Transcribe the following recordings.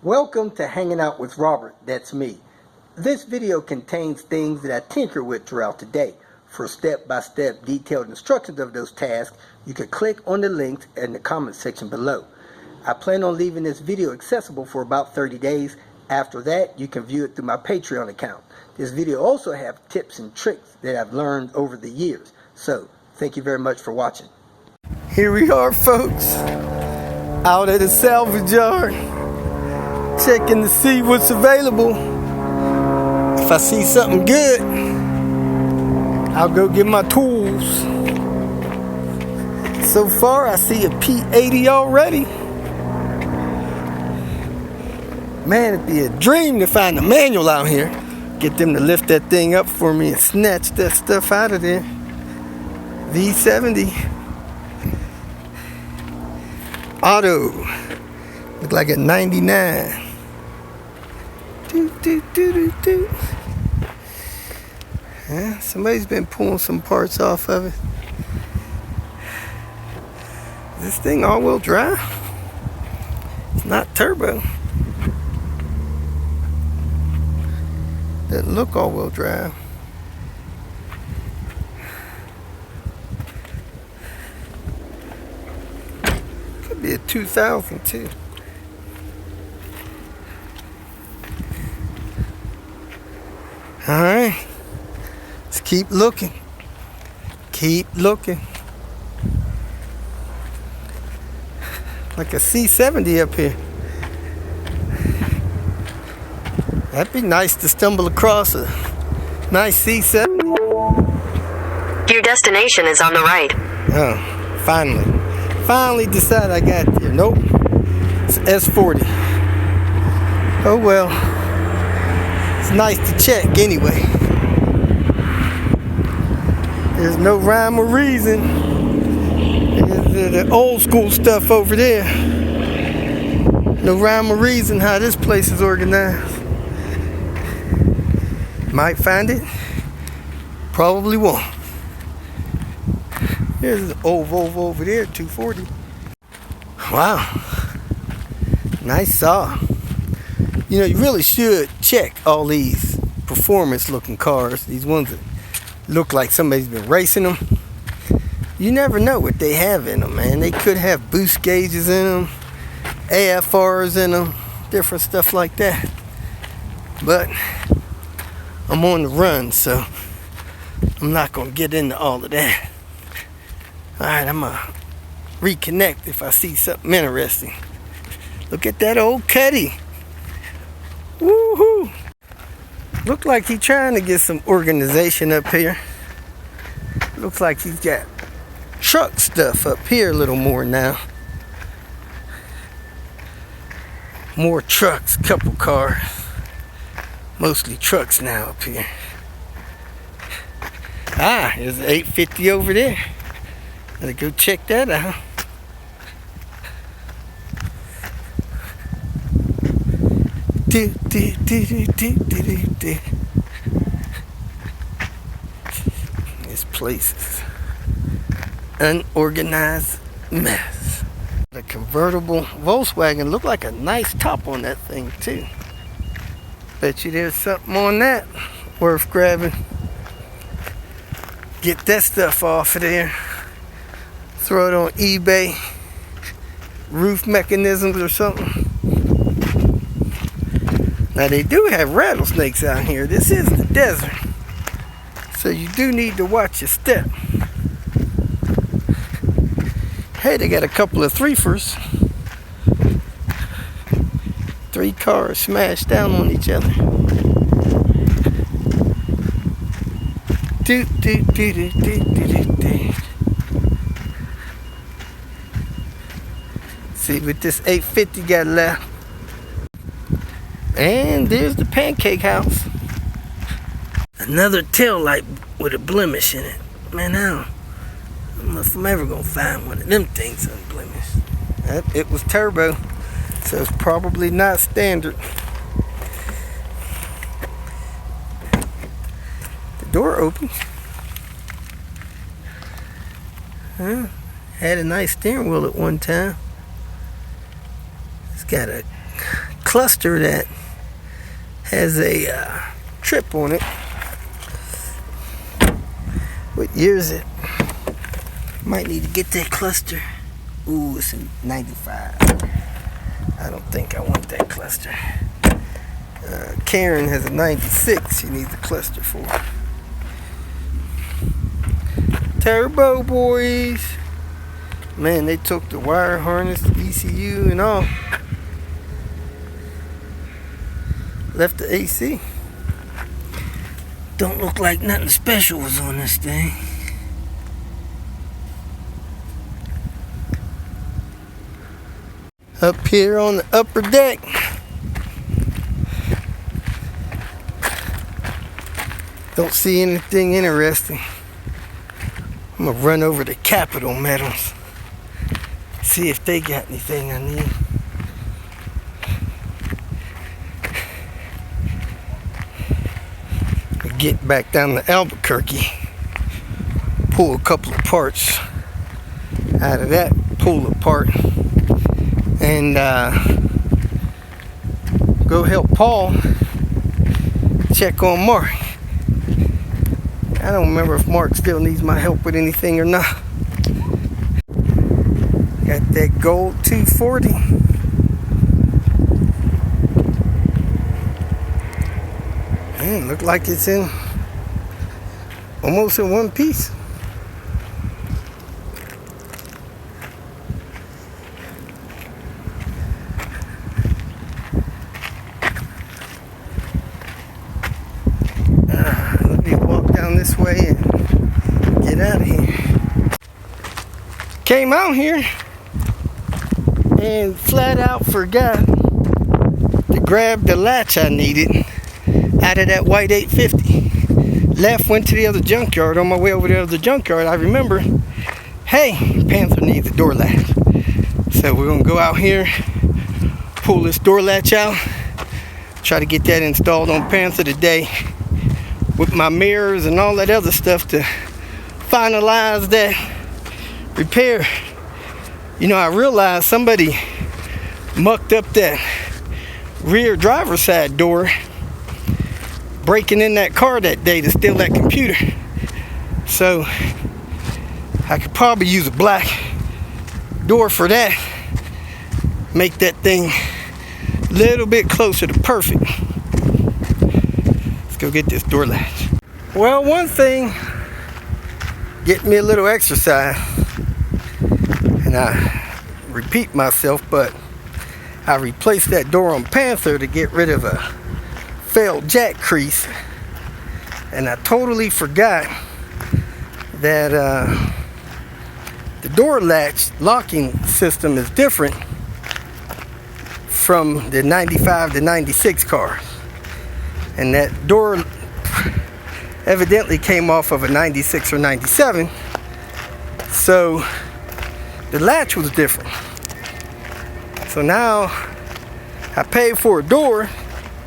Welcome to Hanging Out with Robert, that's me. This video contains things that I tinker with throughout the day. For step-by-step detailed instructions of those tasks, you can click on the links in the comment section below. I plan on leaving this video accessible for about 30 days. After that, you can view it through my Patreon account. This video also has tips and tricks that I've learned over the years. So, thank you very much for watching. Here we are, folks, out at the salvage yard, checking to see what's available. If I see something good, I'll go get my tools. So far, I see a P80 already. Man, it'd be a dream to find a manual out here. Get them to lift that thing up for me and snatch that stuff out of there. V70. Auto. Look like a 99. Yeah, somebody's been pulling some parts off of it. Is this thing all-wheel drive? It's not turbo. Doesn't look all-wheel drive. Could be a 2000 too. Alright, let's keep looking. Keep looking. Like a C70 up here. That'd be nice to stumble across a nice C70. Your destination is on the right. Oh, finally decided I got there. Nope, it's S40. Oh well. It's nice to check anyway. There's no rhyme or reason. There's the old school stuff over there. No rhyme or reason how this place is organized. Might find it. Probably won't. There's an old Volvo over there, 240. Wow. Nice saw. You know, you really should check all these performance-looking cars. These ones that look like somebody's been racing them. You never know what they have in them, man. They could have boost gauges in them, AFRs in them, different stuff like that. But I'm on the run, so I'm not going to get into all of that. Alright, I'm going to reconnect if I see something interesting. Look at that old Cuddy. Woohoo! Look like he's trying to get some organization up here. Looks like he's got truck stuff up here a little more now. More trucks, couple cars. Mostly trucks now up here. Ah, there's an 850 over there. Gotta go check that out. This place is unorganized mess. The convertible Volkswagen looked like a nice top on that thing too. Bet you there's something on that worth grabbing. Get that stuff off of there. Throw it on eBay. Roof mechanisms or something. Now they do have rattlesnakes out here. This is the desert. So you do need to watch your step. Hey, they got a couple of threefers. 3 cars smashed down on each other. See what this 850 got left. And there's the pancake house. Another tail light with a blemish in it. Man, I don't know if I'm ever gonna find one of them things unblemished. It was turbo, so it's probably not standard. The door opens. Had a nice steering wheel at one time. It's got a cluster that has a trip on it. What year is it? Might need to get that cluster. Ooh, it's in 95. I don't think I want that cluster. Karen has a 96 she needs a cluster for. Turbo boys. Man, they took the wire harness, the ECU and all. Left the AC. Don't look like nothing special was on this thing. Up here on the upper deck, don't see anything interesting. I'm gonna run over to Capital Metals, see if they got anything I need. Get back down to Albuquerque, pull a couple of parts out of that pull apart, and go help Paul check on Mark. I don't remember if Mark still needs my help with anything or not. Got that gold 240. Man, look like it's in almost in one piece. Let me walk down this way and get out of here. Came out here and flat out forgot to grab the latch I needed out of that white 850. Left, went to the other junkyard. On my way over to the other junkyard, I remember, hey, Panther needs a door latch. So we're gonna go out here, pull this door latch out, try to get that installed on Panther today with my mirrors and all that other stuff to finalize that repair. You know, I realized somebody mucked up that rear driver's side door, breaking in that car that day to steal that computer. So I could probably use a black door for that. Make that thing a little bit closer to perfect. Let's go get this door latch. Well, one thing, get me a little exercise. And I repeat myself, but I replaced that door on Panther to get rid of a failed jack crease, and I totally forgot that the door latch locking system is different from the 95 to 96 cars, and that door evidently came off of a 96 or 97, so the latch was different. So now I paid for a door,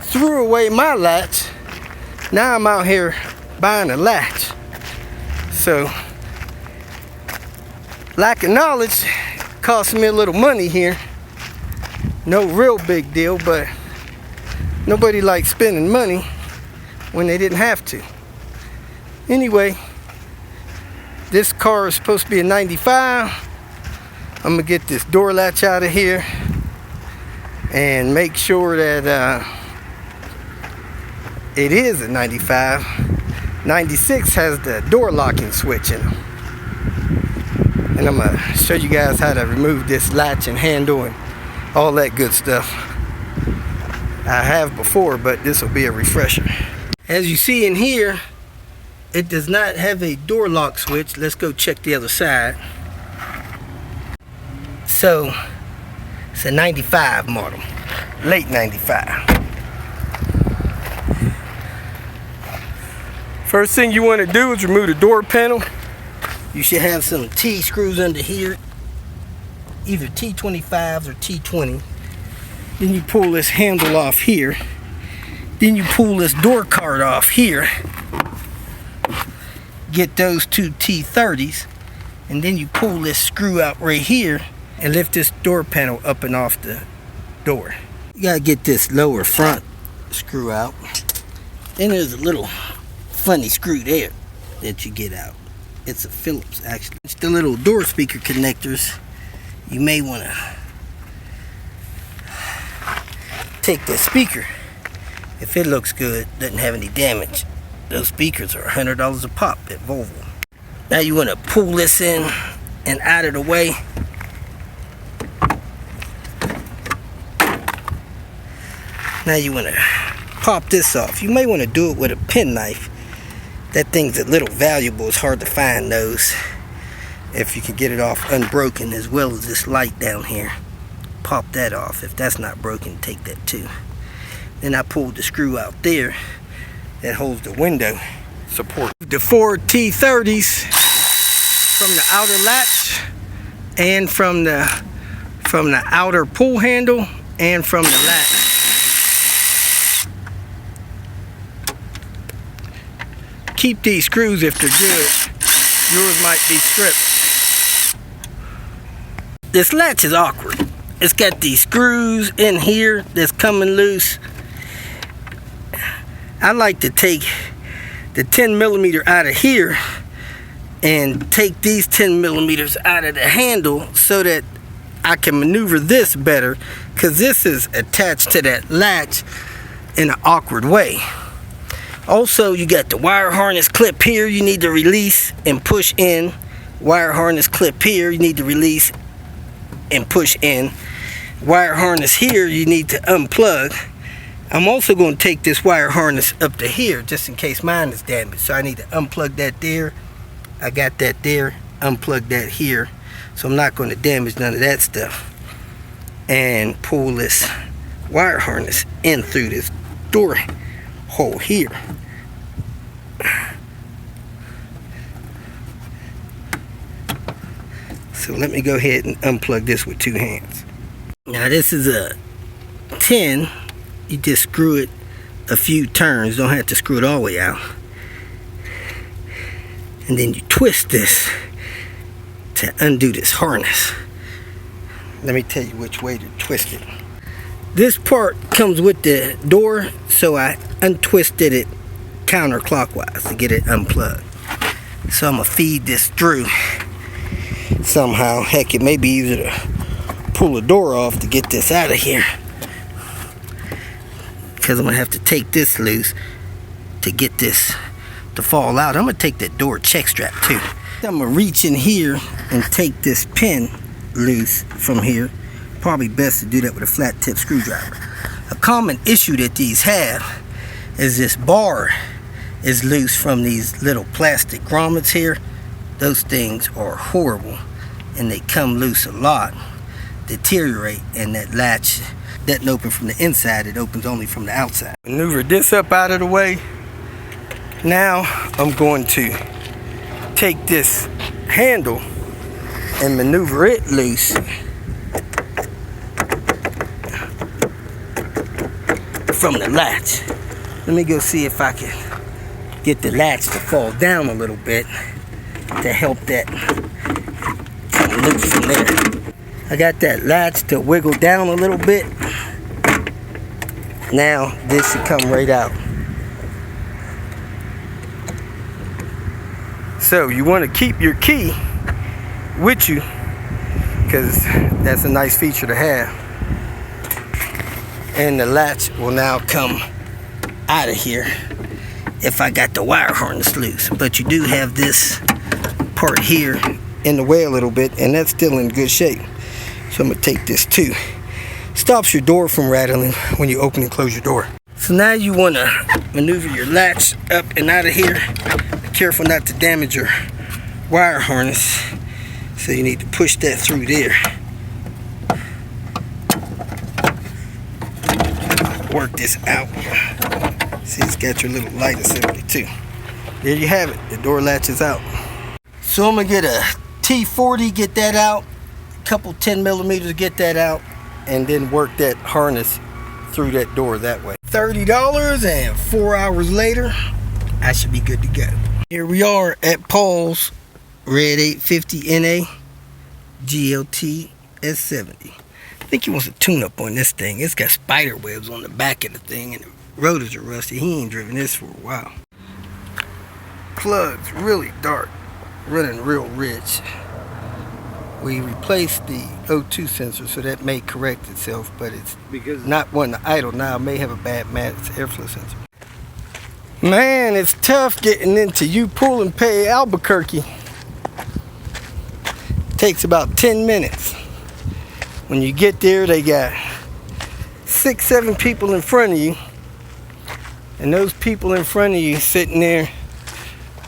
threw away my latch. Now I'm out here buying a latch. So lack of knowledge cost me a little money here. No real big deal, but nobody likes spending money when they didn't have to. Anyway, this car is supposed to be a 95. I'm gonna get this door latch out of here and make sure that it is a 95. 96 has the door locking switch in them. And I'm gonna show you guys how to remove this latch and handle and all that good stuff. I have before, but this will be a refresher. As you see in here, it does not have a door lock switch. Let's go check the other side. So it's a 95 model, late 95. First thing you want to do is remove the door panel. You should have some T screws under here, either T25s or T20. Then you pull this handle off here. Then you pull this door card off here. Get those two T30s, and then you pull this screw out right here and lift this door panel up and off the door. You gotta get this lower front screw out. Then there's a little funny screw there that you get out. It's a Phillips, actually. It's the little door speaker connectors. You may want to take the speaker. If it looks good, doesn't have any damage. Those speakers are $100 a pop at Volvo. Now you want to pull this in and out of the way. Now you want to pop this off. You may want to do it with a penknife. That thing's a little valuable. It's hard to find those. If you can get it off unbroken, as well as this light down here. Pop that off. If that's not broken, take that too. Then I pulled the screw out there that holds the window support. The 4 T30s from the outer latch and from the outer pull handle and from the latch. Keep these screws if they're good. Yours might be stripped. This latch is awkward. It's got these screws in here that's coming loose. I like to take the 10mm out of here and take these 10mm out of the handle so that I can maneuver this better, because this is attached to that latch in an awkward way. Also, you got the wire harness clip here you need to release and push in. Wire harness clip here you need to release and push in. Wire harness here you need to unplug. I'm also going to take this wire harness up to here just in case mine is damaged. So I need to unplug that there. I got that there. Unplug that here. So I'm not going to damage none of that stuff. And pull this wire harness in through this door hole here. So let me go ahead and unplug this with 2 hands. Now this is a 10. You just screw it a few turns. Don't have to screw it all the way out. And then you twist this to undo this harness. Let me tell you which way to twist it. This part comes with the door, so I untwisted it counterclockwise to get it unplugged. So I'm gonna feed this through somehow. Heck, it may be easier to pull the door off to get this out of here, because I'm gonna have to take this loose to get this to fall out. I'm gonna take that door check strap too. I'm gonna reach in here and take this pin loose from here. Probably best to do that with a flat tip screwdriver. A common issue that these have is this bar is loose from these little plastic grommets here. Those things are horrible and they come loose a lot, deteriorate, and that latch doesn't open from the inside, it opens only from the outside. Maneuver this up out of the way. Now I'm going to take this handle and maneuver it loose from the latch. Let me go see if I can get the latch to fall down a little bit to help that come loose from there. I got that latch to wiggle down a little bit. Now this should come right out. So you want to keep your key with you, because that's a nice feature to have. And the latch will now come out of here if I got the wire harness loose. But you do have this part here in the way a little bit, and that's still in good shape. So I'm gonna take this too. Stops your door from rattling when you open and close your door. So now you want to maneuver your latch up and out of here. Be careful not to damage your wire harness. So you need to push that through there. Work this out. See, it's got your little light assembly too. There you have it. The door latches out. So I'm gonna get a T40, get that out. A couple 10mm, get that out, and then work that harness through that door that way. $30, and 4 hours later, I should be good to go. Here we are at Paul's Red 850 NA GLT S70. think he wants a tune-up on this thing. It's got spider webs on the back of the thing, and the rotors are rusty. He ain't driven this for a while. Plug's really dark, running real rich. We replaced the O2 sensor, so that may correct itself, but it's because not one to idle now. It may have a bad match. It's airflow sensor. Man, it's tough getting into U-Pool and Pay Albuquerque. Takes about 10 minutes. When you get there, they got 6-7 people in front of you, and those people in front of you sitting there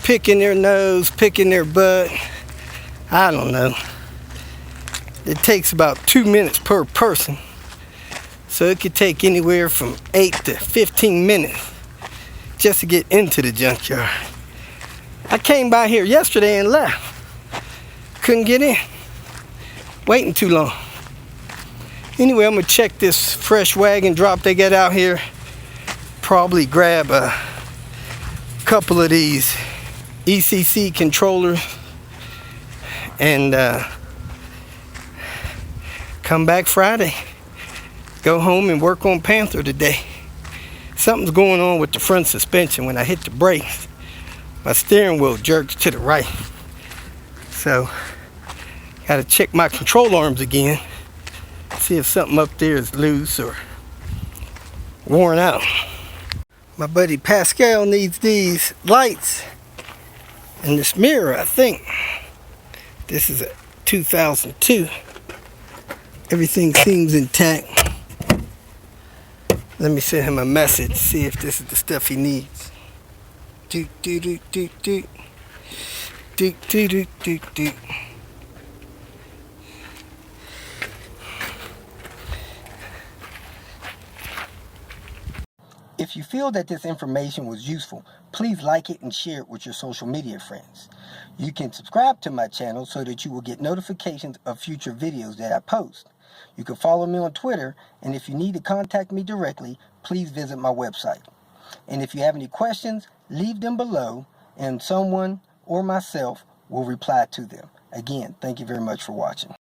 picking their nose, picking their butt. I don't know. It takes about 2 minutes per person, so it could take anywhere from 8 to 15 minutes just to get into the junkyard. I came by here yesterday and left. Couldn't get in. Waiting too long. Anyway, I'm gonna check this fresh wagon drop they got out here. Probably grab a couple of these ECC controllers and come back Friday. Go home and work on Panther today. Something's going on with the front suspension. When I hit the brakes, my steering wheel jerks to the right. So, gotta check my control arms again. See if something up there is loose or worn out. My buddy Pascal needs these lights and this mirror, I think. This is a 2002. Everything seems intact. Let me send him a message, see if this is the stuff he needs. Doot doot doot doot doot. Doot doot doot doot doot. If you feel that this information was useful, please like it and share it with your social media friends. You can subscribe to my channel so that you will get notifications of future videos that I post. You can follow me on Twitter, and if you need to contact me directly, please visit my website. And if you have any questions, leave them below, and someone or myself will reply to them. Again, thank you very much for watching.